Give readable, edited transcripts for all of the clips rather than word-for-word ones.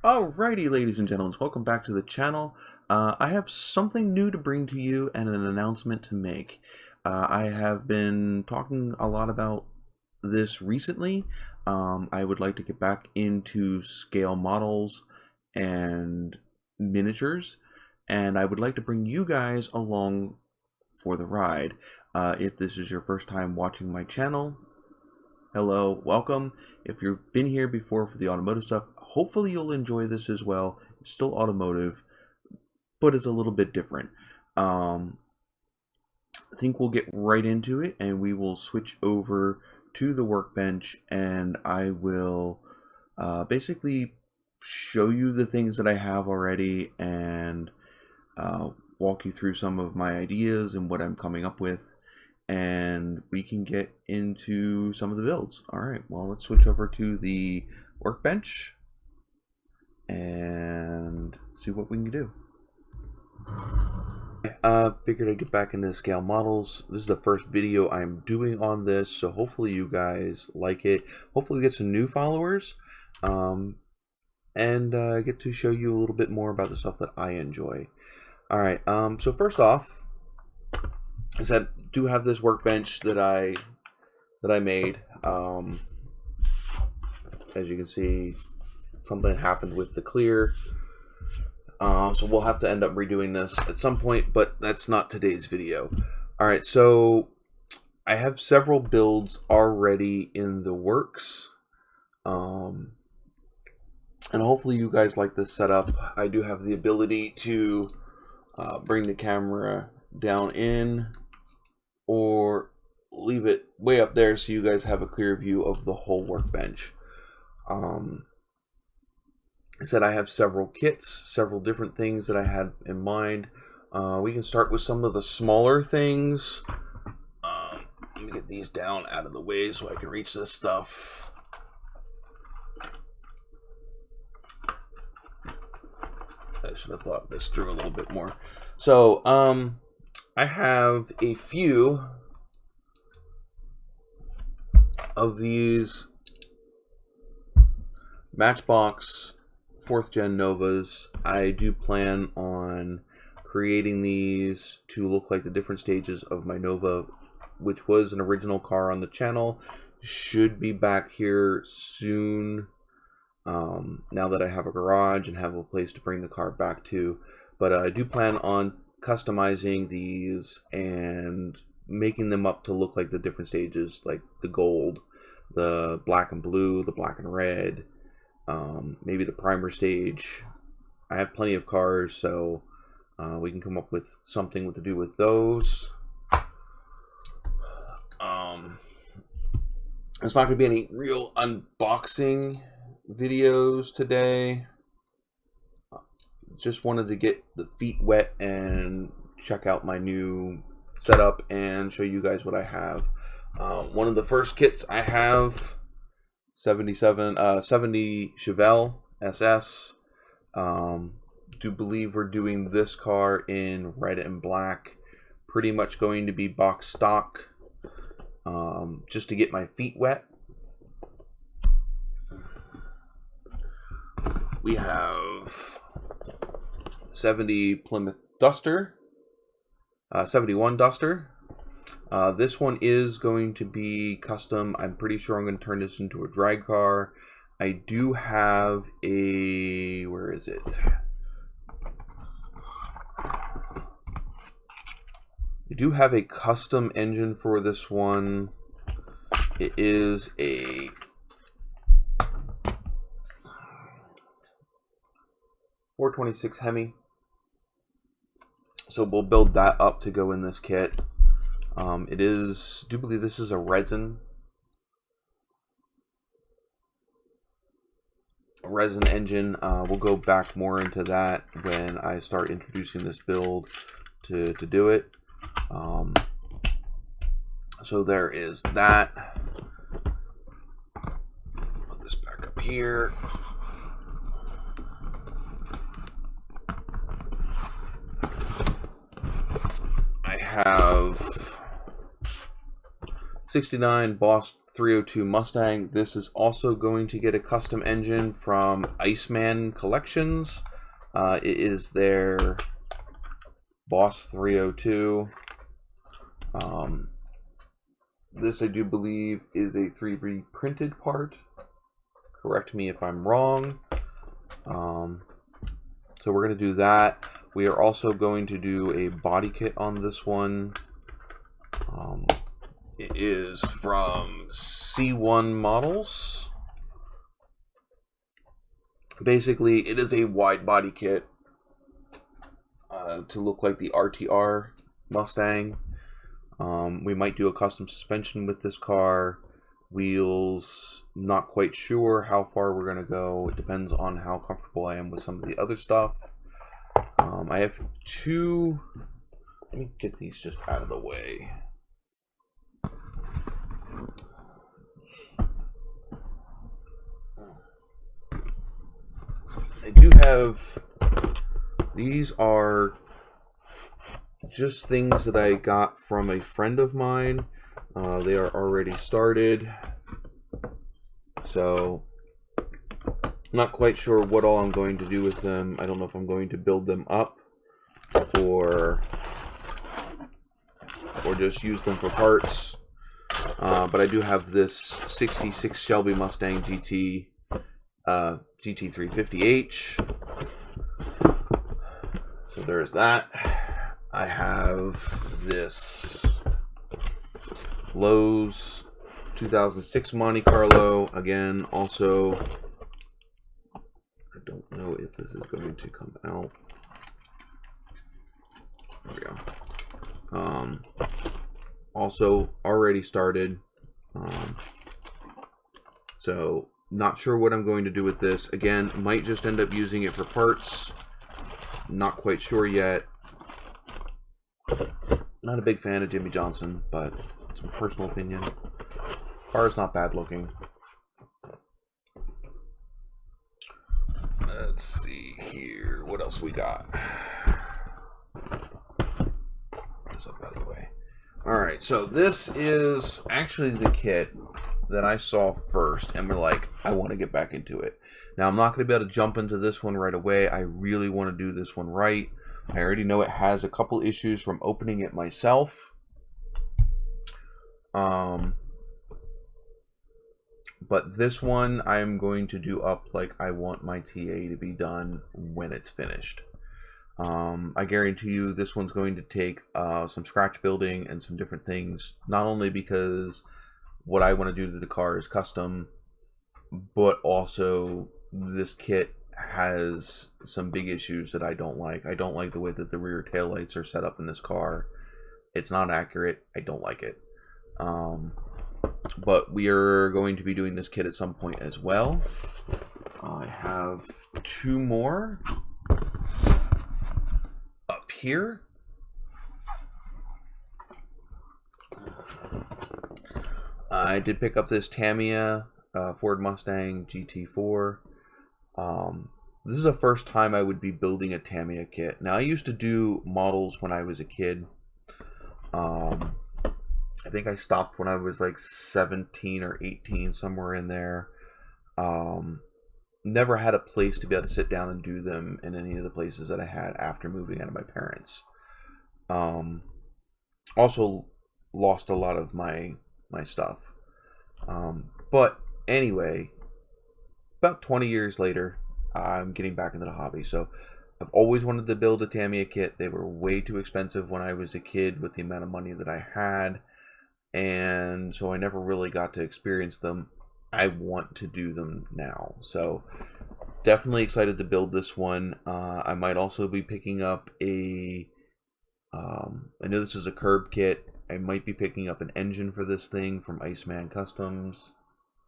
Alrighty, ladies and gentlemen, welcome back to the channel. I have something new to bring to you and an announcement to make. I have been talking a lot about this recently. I would like to get back into scale models and miniatures, and I would like to bring you guys along for the ride. If this is your first time watching my channel, hello, welcome. If you've been here before for the automotive stuff, hopefully you'll enjoy this as well. It's still automotive, but it's a little bit different. I think we'll get right into it, and we will switch over to the workbench, and I will basically show you the things that I have already and walk you through some of my ideas and what I'm coming up with, and we can get into some of the builds. Alright, well, let's switch over to the workbench and see what we can do. Figured I'd get back into scale models. This is the first video I'm doing on this, so hopefully you guys like it. Hopefully we get some new followers, and get to show you a little bit more about the stuff that I enjoy. Alright, so first off, I said, do have this workbench that I made. As you can see, something happened with the clear, so we'll have to end up redoing this at some point, but that's not today's video. Alright, so I have several builds already in the works, and hopefully you guys like this setup. I do have the ability to bring the camera down in or leave it way up there so you guys have a clear view of the whole workbench. I said I have several kits, several different things that I had in mind. We can start with some of the smaller things. Let me get these down out of the way so I can reach this stuff. I should have thought this through a little bit more. So, I have a few of these Matchbox 4th gen Novas. I do plan on creating these to look like the different stages of my Nova, which was an original car on the channel. Should be back here soon, now that I have a garage and have a place to bring the car back to. But I do plan on customizing these and making them up to look like the different stages, like the gold, the black and blue, the black and red, maybe the primer stage. I have plenty of cars, so we can come up with something to do with those. It's not going to be any real unboxing videos today. Just wanted to get the feet wet and check out my new setup and show you guys what I have. One of the first kits I have, 70 Chevelle SS. Do believe we're doing this car in red and black. Pretty much going to be box stock, just to get my feet wet. We have 70 Plymouth Duster, 71 Duster. This one is going to be custom. I'm pretty sure I'm going to turn this into a drag car. I do have a, where is it? I do have a custom engine for this one. It is a .426 Hemi. So we'll build that up to go in this kit. It is, I do believe this is a resin engine. We'll go back more into that when I start introducing this build to do it. So there is that. Put this back up here. I have 69 Boss 302 Mustang. This is also going to get a custom engine from Iceman Collections. It is their Boss 302. This I do believe is a 3D printed part. Correct me if I'm wrong. So we're going to do that. We are also going to do a body kit on this one. It is from C1 Models. Basically, it is a wide body kit to look like the RTR Mustang. We might do a custom suspension with this car. Wheels, not quite sure how far we're going to go. It depends on how comfortable I am with some of the other stuff. I have two. Let me get these just out of the way. I do have, these are just things that I got from a friend of mine. They are already started, so I'm not quite sure what all I'm going to do with them. I don't know if I'm going to build them up or just use them for parts. But I do have this 66 Shelby Mustang GT GT350H. So there's that. I have this Lowe's 2006 Monte Carlo. Again, also, I don't know if this is going to come out. There we go. Also already started. So not sure what I'm going to do with this. Again, might just end up using it for parts. Not quite sure yet. Not a big fan of Jimmy Johnson, but it's my personal opinion. Car is not bad looking. Let's see here. What else we got? This up out of the way. Alright, so this is actually the kit that I saw first, and we're like, I want to get back into it. Now, I'm not going to be able to jump into this one right away. I really want to do this one right. I already know it has a couple issues from opening it myself. But this one, I'm going to do up like I want my TA to be done when it's finished. I guarantee you this one's going to take some scratch building and some different things, not only because what I want to do to the car is custom, but also this kit has some big issues that I don't like. I don't like the way that the rear taillights are set up in this car. It's not accurate. I don't like it. But we are going to be doing this kit at some point as well. I have two more up here. I did pick up this Tamiya Ford Mustang GT4. This is the first time I would be building a Tamiya kit. Now, I used to do models when I was a kid. I think I stopped when I was like 17 or 18, somewhere in there. Never had a place to be able to sit down and do them in any of the places that I had after moving out of my parents. Also lost a lot of my stuff. But anyway, about 20 years later, I'm getting back into the hobby. So I've always wanted to build a Tamiya kit. They were way too expensive when I was a kid with the amount of money that I had. And so I never really got to experience them. I want to do them now. So definitely excited to build this one. I might also be picking up a... I know this is a curb kit. I might be picking up an engine for this thing from Iceman Customs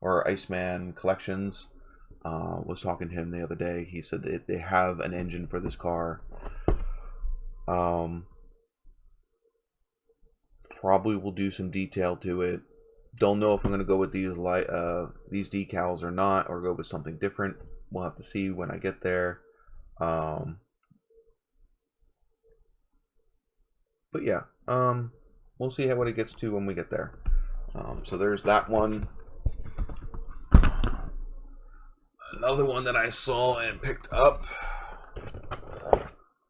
or Iceman Collections. Was talking to him the other day. He said that they have an engine for this car. Probably will do some detail to it. Don't know if I'm going to go with these decals or not, or go with something different. We'll have to see when I get there. But yeah, we'll see what it gets to when we get there. So there's that one. Another one that I saw and picked up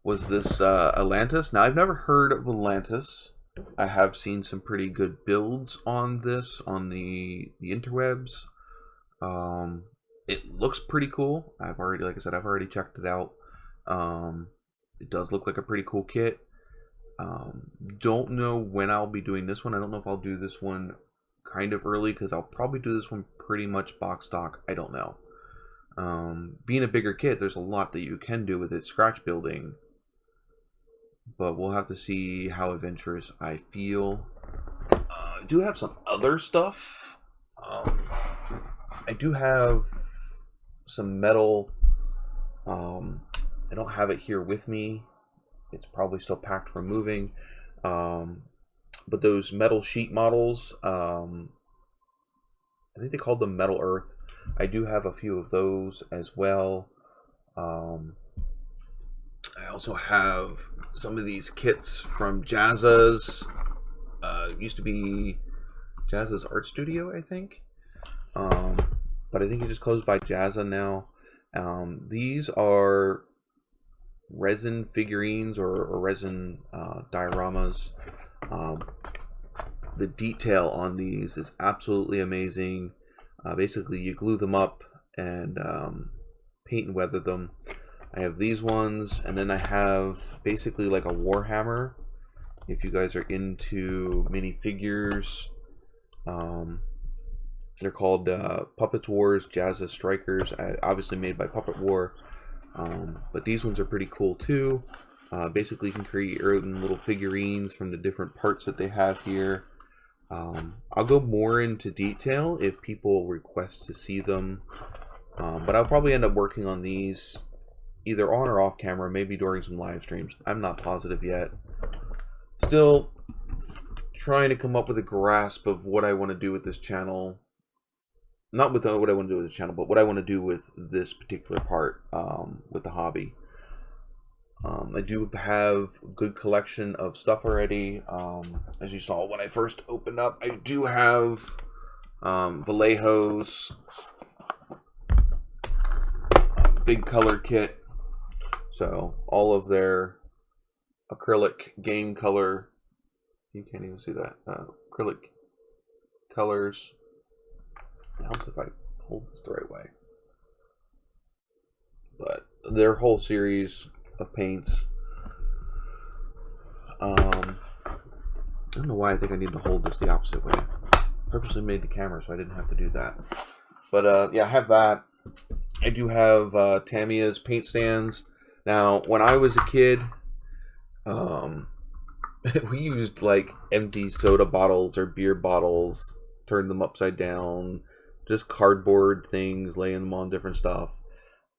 was this Atlantis. Now, I've never heard of Atlantis. I have seen some pretty good builds on this on the interwebs. It looks pretty cool. Like I said, I've already checked it out. It does look like a pretty cool kit. Don't know when I'll be doing this one. I don't know if I'll do this one kind of early, because I'll probably do this one pretty much box stock. I don't know. Being a bigger kit, there's a lot that you can do with it, scratch building. But we'll have to see how adventurous I feel. I do have some other stuff. I do have some metal. I don't have it here with me. It's probably still packed from moving. But those metal sheet models, I think they called them Metal Earth. I do have a few of those as well. I also have some of these kits from Jazza's. Used to be Jazza's Art Studio, I think. But I think it just closed by Jazza now. These are resin figurines or resin dioramas. The detail on these is absolutely amazing. Basically, you glue them up and paint and weather them. I have these ones, and then I have basically like a Warhammer. If you guys are into minifigures, they're called Puppet Wars Jazza Strikers, obviously made by Puppet War. But these ones are pretty cool too. Basically, you can create your own little figurines from the different parts that they have here. I'll go more into detail if people request to see them. But I'll probably end up working on these either on or off camera, maybe during some live streams. I'm not positive yet. Still trying to come up with a grasp of what I want to do with this channel. Not with what I want to do with this channel, but what I want to do with this particular part, with the hobby. I do have a good collection of stuff already. As you saw when I first opened up, I do have Vallejo's big color kit. So all of their acrylic game color, you can't even see that, acrylic colors. It helps if I hold this the right way. But their whole series of paints. I don't know why I think I need to hold this the opposite way. Purposely made the camera so I didn't have to do that. But yeah, I have that. I do have Tamiya's paint stands. Now, when I was a kid, we used like empty soda bottles or beer bottles, turned them upside down, just cardboard things, laying them on different stuff.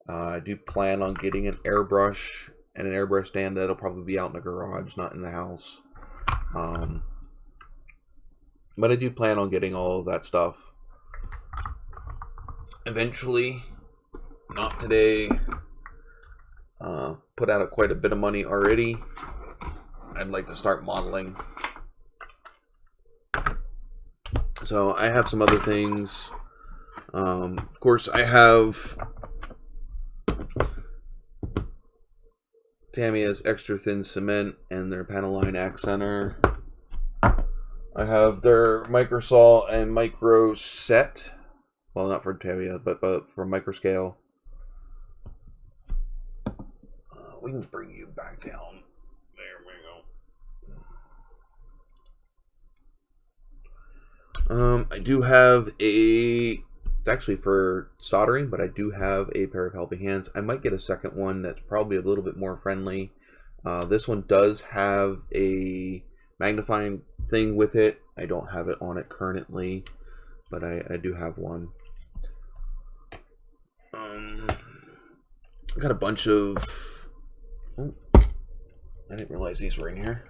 I do plan on getting an airbrush and an airbrush stand. That'll probably be out in the garage, not in the house. But I do plan on getting all of that stuff eventually. Not today. Put out quite a bit of money already. I'd like to start modeling. So I have some other things. Of course, I have Tamiya's extra thin cement and their Panaline accenter. I have their microsaw and micro set. Well, not for Tamiya, but for microscale. We can bring you back down. There we go. I do have it's actually for soldering, but I do have a pair of helping hands. I might get a second one that's probably a little bit more friendly. This one does have a magnifying thing with it. I don't have it on it currently, but I do have one. Got a bunch of... Oh, I didn't realize these were in here.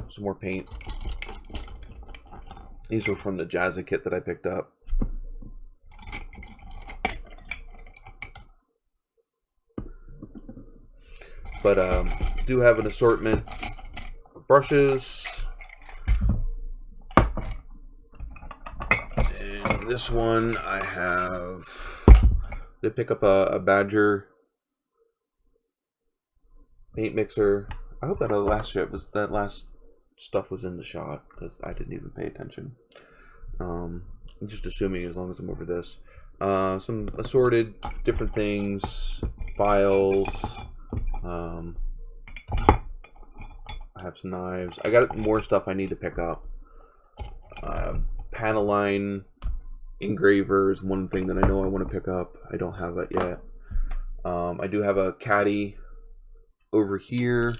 Some more paint. These were from the Jazza kit that I picked up. But do have an assortment of brushes, this one I did pick up a Badger paint mixer. I hope that last stuff was in the shot, because I didn't even pay attention. I'm just assuming as long as I'm over this. Some assorted different things, files. I have some knives. I got more stuff I need to pick up. Panel line engravers, one thing that I know I want to pick up. I don't have that yet. I do have a caddy over here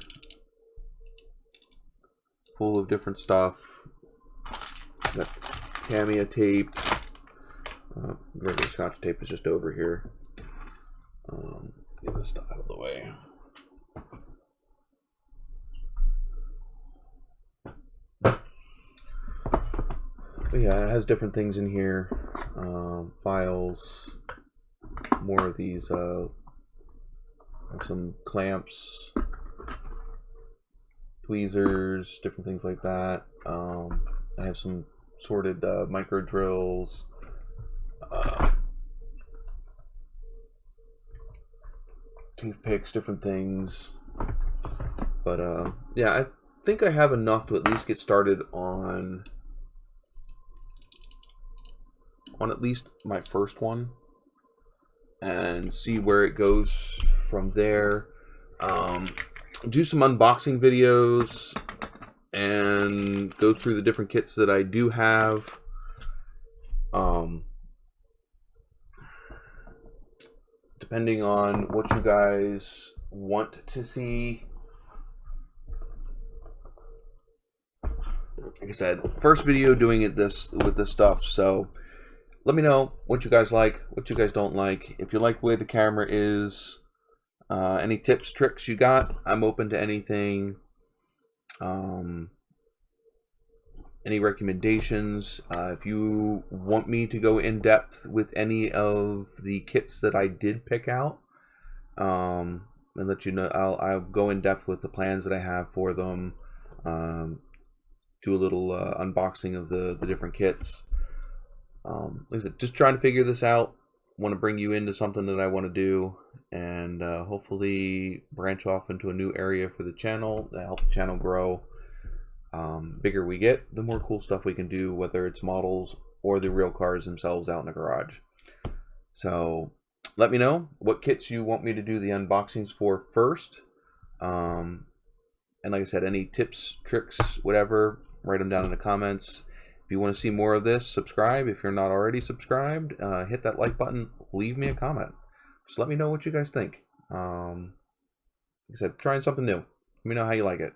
full of different stuff. Got Tamiya tape. Regular Scotch tape is just over here. Get this stuff out of the way. But yeah, it has different things in here. Files. More of these. Some clamps. Tweezers. Different things like that. I have some sorted micro drills. Toothpicks, different things. But yeah, I think I have enough to at least get started on at least my first one and see where it goes from there. Do some unboxing videos and go through the different kits that I do have. Depending on what you guys want to see. Like I said, first video doing it with this stuff, so let me know what you guys like, what you guys don't like. If you like the way the camera is, any tips, tricks you got, I'm open to anything. Any recommendations, if you want me to go in depth with any of the kits that I did pick out, and let you know, I'll go in depth with the plans that I have for them, do a little unboxing of the different kits. Like I said, just trying to figure this out. Want to bring you into something that I want to do, and hopefully branch off into a new area for the channel to help the channel grow. Bigger we get, the more cool stuff we can do, whether it's models or the real cars themselves out in the garage. So let me know what kits you want me to do the unboxings for first. And like I said, any tips, tricks, whatever, write them down in the comments. If you want to see more of this, subscribe. If you're not already subscribed, hit that like button, leave me a comment. Just let me know what you guys think. Like I said, trying something new. Let me know how you like it.